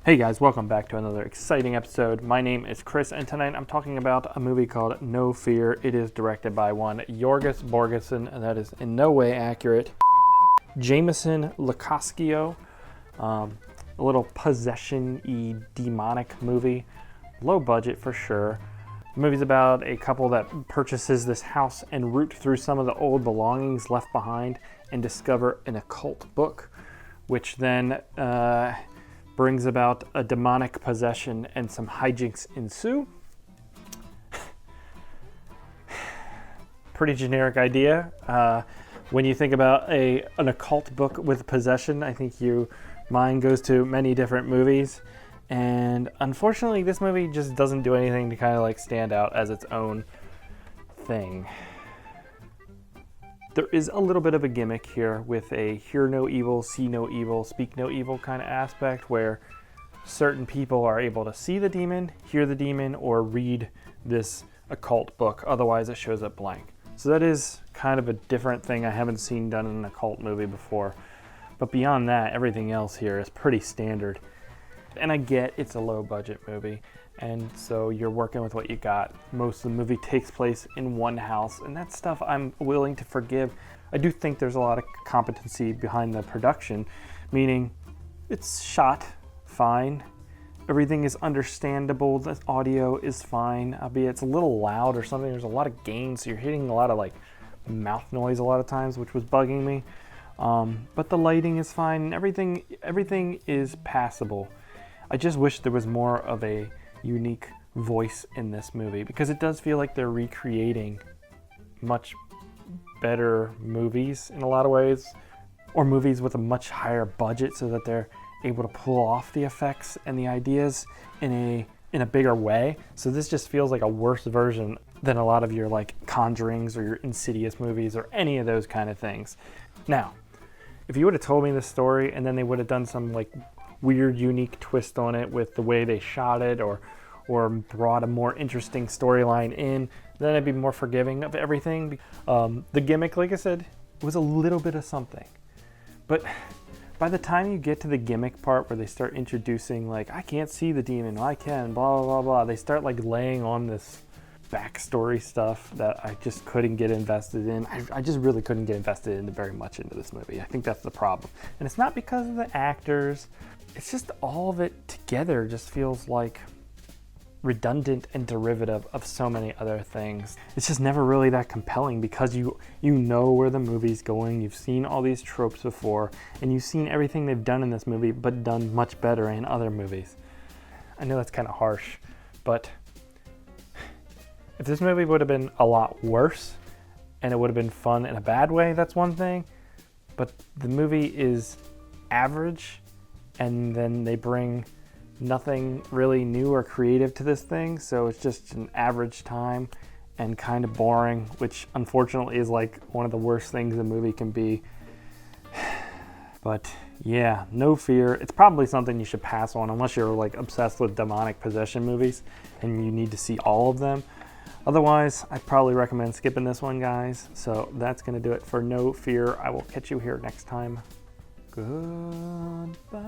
Hey guys, welcome back to another exciting episode. My name is Chris, and tonight I'm talking about a movie called No Fear. It is directed by one Jorgis Borgesson, and that is in no way accurate. Jamison, LoCascio, a little possession-y demonic movie. Low budget for sure. The movie's about a couple that purchases this house and root through some of the old belongings left behind and discover an occult book, which then brings about a demonic possession and some hijinks ensue. Pretty generic idea. When you think about an occult book with possession, I think your mind goes to many different movies. And unfortunately, this movie just doesn't do anything to kind of like stand out as its own thing. There is a little bit of a gimmick here with a hear no evil, see no evil, speak no evil kind of aspect where certain people are able to see the demon, hear the demon, or read this occult book. Otherwise, it shows up blank. So that is kind of a different thing I haven't seen done in an occult movie before. But beyond that, everything else here is pretty standard. And I get it's a low budget movie, and so you're working with what you got. Most of the movie takes place in one house, and that stuff I'm willing to forgive. I do think there's a lot of competency behind the production, meaning it's shot fine, everything is understandable, the audio is fine, albeit it's a little loud or something. There's a lot of gain, so you're hitting a lot of like mouth noise a lot of times, which was bugging me. But the lighting is fine, and everything is passable. I just wish there was more of a unique voice in this movie, because it does feel like they're recreating much better movies in a lot of ways, or movies with a much higher budget so that they're able to pull off the effects and the ideas in a bigger way. So this just feels like a worse version than a lot of your like Conjurings or your Insidious movies or any of those kind of things. Now, if you would have told me this story and then they would have done some like weird, unique twist on it with the way they shot it, or brought a more interesting storyline in, then I'd be more forgiving of everything. The gimmick, like I said, was a little bit of something. But by the time you get to the gimmick part where they start introducing, like, I can't see the demon, I can, blah, blah, blah, blah, they start like laying on this backstory stuff that I just couldn't get invested in. I just really couldn't get invested in very much into this movie. I think that's the problem. And it's not because of the actors. It's just all of it together just feels like redundant and derivative of so many other things. It's just never really that compelling because you know where the movie's going. You've seen all these tropes before, and you've seen everything they've done in this movie, but done much better in other movies. I know that's kind of harsh, but if this movie would have been a lot worse and it would have been fun in a bad way, that's one thing. But the movie is average, and then they bring nothing really new or creative to this thing, so it's just an average time and kind of boring, which unfortunately is like one of the worst things a movie can be. But yeah, No Fear. It's probably something you should pass on unless you're like obsessed with demonic possession movies and you need to see all of them. Otherwise, I'd probably recommend skipping this one, guys. So that's going to do it for No Fear. I will catch you here next time. Goodbye.